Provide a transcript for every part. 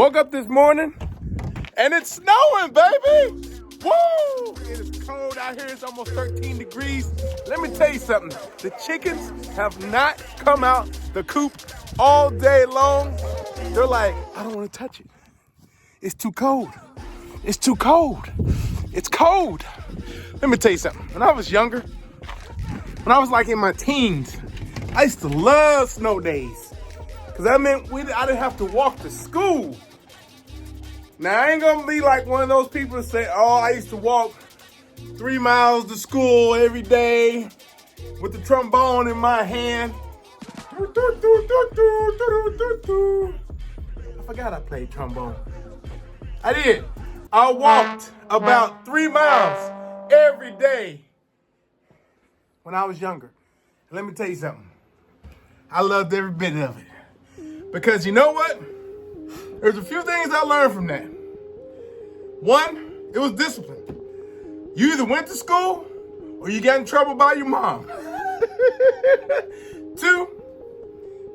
Woke up this morning and it's snowing, baby. Woo! It is cold out here. It's almost 13 degrees. Let me tell you something. The chickens have not come out the coop all day long. They're like, I don't want to touch it. It's too cold. It's too cold. It's cold. Let me tell you something. When I was younger, when I was like in my teens, I used to love snow days. Because that meant I didn't have to walk to school. Now, I ain't going to be like one of those people that say, oh, I used to walk 3 miles to school every day with the trombone in my hand. I forgot I played trombone. I did. I walked about 3 miles every day when I was younger. Let me tell you something. I loved every bit of it. Because you know what? There's a few things I learned from that. One, it was discipline. You either went to school or you got in trouble by your mom. 2,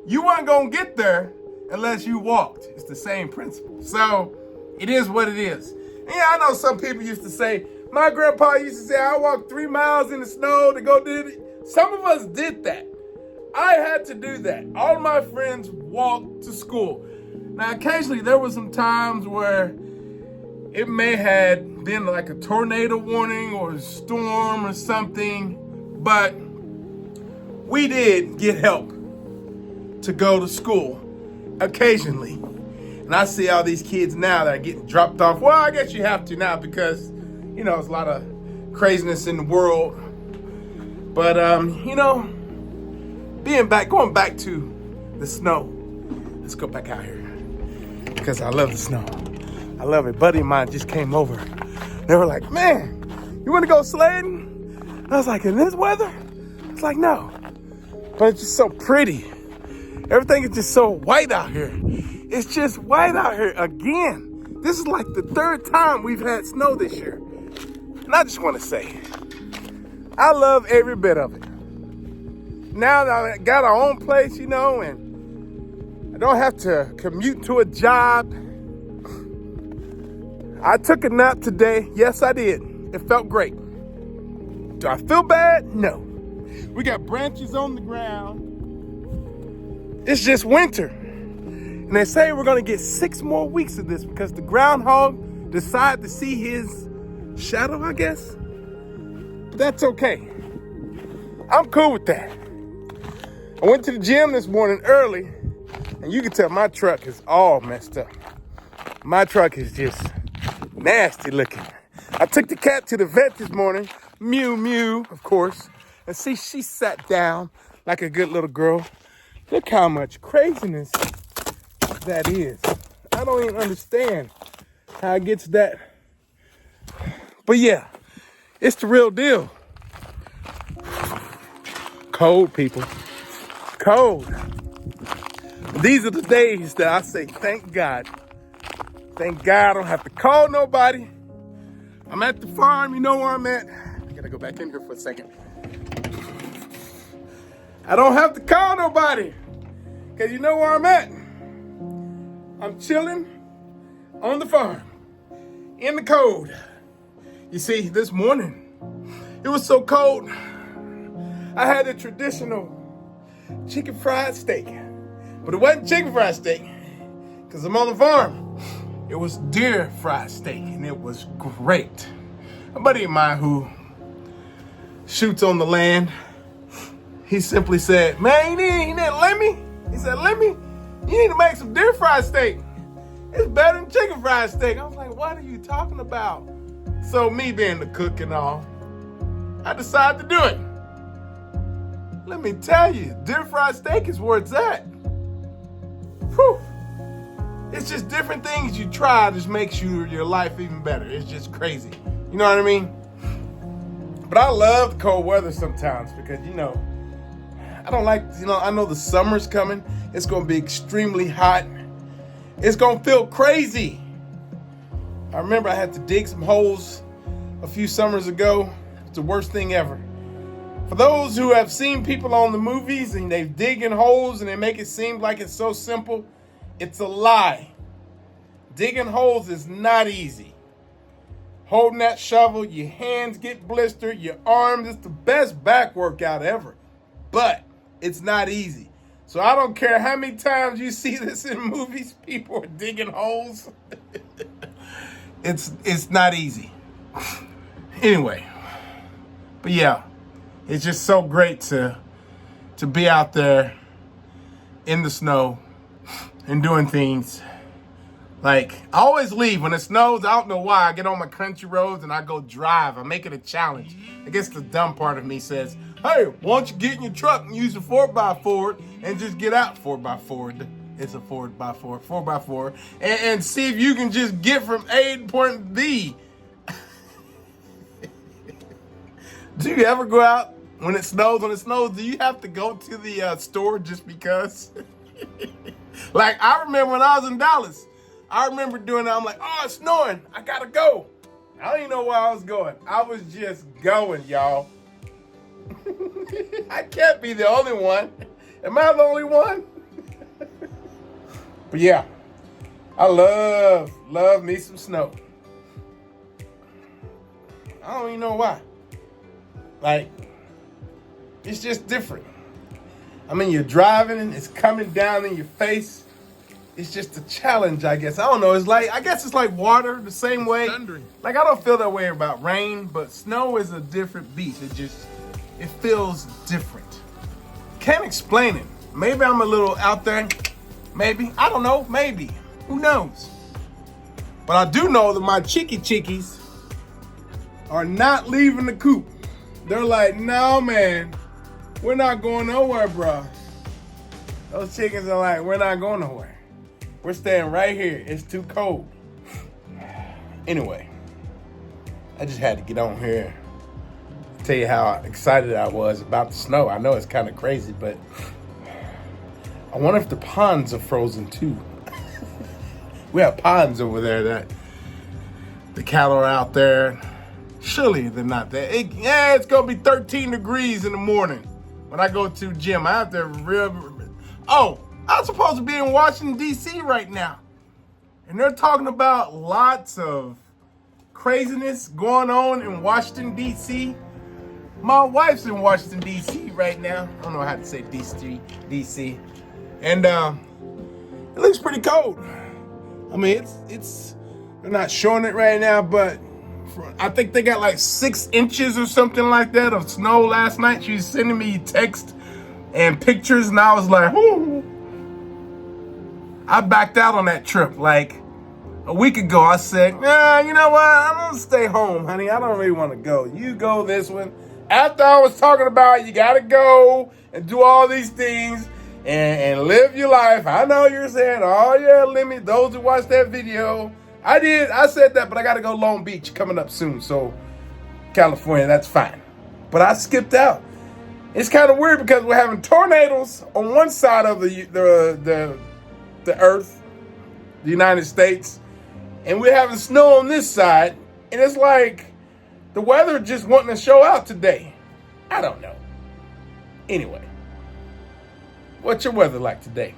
you weren't going to get there unless you walked. It's the same principle. So it is what it is. And yeah, I know some people used to say, my grandpa used to say, I walked 3 miles in the snow to go do it. Some of us did that. I had to do that. All my friends walked to school. Now, occasionally there were some times where it may have been like a tornado warning or a storm or something, but we did get help to go to school occasionally. And I see all these kids now that are getting dropped off. Well, I guess you have to now because, you know, there's a lot of craziness in the world. But, going back to the snow. Let's go back out here because I love the snow. I love it. Buddy of mine just came over. They were like, man, you want to go sledding? I was like, in this weather? It's like, no. But it's just so pretty. Everything is just so white out here. It's just white out here again. This is like the 3rd time we've had snow this year. And I just want to say, I love every bit of it. Now that I got our own place, and I don't have to commute to a job. I took a nap today. Yes, I did. It felt great. Do I feel bad? No. We got branches on the ground. It's just winter. And they say we're going to get 6 more weeks of this because the groundhog decided to see his shadow, I guess. But that's okay. I'm cool with that. I went to the gym this morning early, and you can tell my truck is all messed up. My truck is just nasty looking. I took the cat to the vet this morning, Mew Mew, of course, and see, she sat down like a good little girl. Look how much craziness that is. I don't even understand how it gets that. But yeah, it's the real deal. Cold, people. Cold. These are the days that I say, thank God. Thank God I don't have to call nobody. I'm at the farm. You know where I'm at. I gotta go back in here for a second. I don't have to call nobody. Because you know where I'm at. I'm chilling on the farm in the cold. You see, this morning, it was so cold. I had a traditional chicken fried steak. But it wasn't chicken fried steak because I'm on the farm. It was deer fried steak and it was great. A buddy of mine who shoots on the land, he simply said, man, you need let me. He said, let me. You need to make some deer fried steak. It's better than chicken fried steak. I was like, what are you talking about? So me being the cook and all, I decided to do it. Let me tell you, deer fried steak is where it's at. Whew. It's just different things you try just makes your life even better. It's just crazy. You know what I mean? But I love the cold weather sometimes because, I don't like, I know the summer's coming. It's going to be extremely hot. It's going to feel crazy. I remember I had to dig some holes a few summers ago. It's the worst thing ever. For those who have seen people on the movies and they dig in holes and they make it seem like it's so simple, it's a lie. Digging holes is not easy. Holding that shovel, your hands get blistered, your arms, it's the best back workout ever. But it's not easy. So I don't care how many times you see this in movies, people are digging holes. It's not easy. Anyway, but yeah, it's just so great to be out there in the snow and doing things. Like, I always leave when it snows. I don't know why. I get on my country roads and I go drive. I make it a challenge. I guess the dumb part of me says, hey, why don't you get in your truck and use a 4x4 and just get out 4x4. It's a 4x4, 4x4, and see if you can just get from A to point B. Do you ever go out when it snows? When it snows, do you have to go to the store just because? Like, I remember when I was in Dallas, I remember doing that. I'm like, oh, it's snowing. I gotta go. I don't even know where I was going. I was just going, y'all. I can't be the only one. Am I the only one? But yeah, I love me some snow. I don't even know why. Like, it's just different. I mean, you're driving and it's coming down in your face. It's just a challenge, I guess. I don't know. I guess it's like water the same way. Like, I don't feel that way about rain, but snow is a different beast. It feels different. Can't explain it. Maybe I'm a little out there. Maybe. I don't know. Maybe. Who knows? But I do know that my chickies are not leaving the coop. They're like, no, man. We're not going nowhere, bro. Those chickens are like, we're not going nowhere. We're staying right here. It's too cold. Anyway, I just had to get on here and tell you how excited I was about the snow. I know it's kind of crazy, but I wonder if the ponds are frozen too. We have ponds over there that the cattle are out there. Surely they're not there. It's going to be 13 degrees in the morning when I go to the gym. I have to I'm supposed to be in Washington, D.C. right now. And they're talking about lots of craziness going on in Washington, D.C. My wife's in Washington, D.C. right now. I don't know how to say D.C. And it looks pretty cold. I mean, they're not showing it right now, but I think they got like 6 inches or something like that of snow last night. She was sending me text and pictures, and I was like, ooh. I backed out on that trip like a week ago. I said, nah, you know what? I'm going to stay home, honey. I don't really want to go. You go this one. After I was talking about you got to go and do all these things and live your life. I know you're saying, oh, yeah, Lemmy, those who watched that video. I said that, but I got to go Long Beach coming up soon. So California, that's fine. But I skipped out. It's kind of weird because we're having tornadoes on one side of the earth, the United States, and we're having snow on this side, and it's like the weather just wanting to show out today. I don't know. Anyway, what's your weather like today?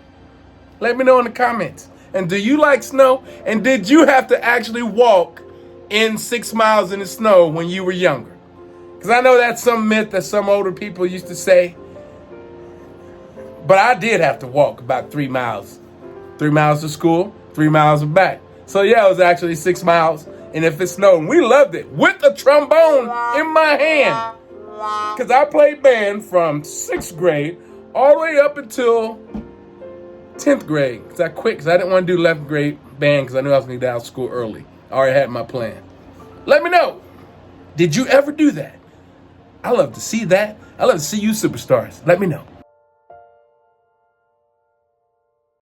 Let me know in the comments. And do you like snow? And did you have to actually walk in 6 miles in the snow when you were younger? Because I know that's some myth that some older people used to say, but I did have to walk about 3 miles. 3 miles to school, 3 miles back. So yeah, it was actually 6 miles. And if it snowed, we loved it. With a trombone in my hand. Because I played band from 6th grade all the way up until 10th grade. Because I quit because I didn't want to do 11th grade band because I knew I was going to get out of school early. I already had my plan. Let me know. Did you ever do that? I love to see that. I love to see you superstars. Let me know.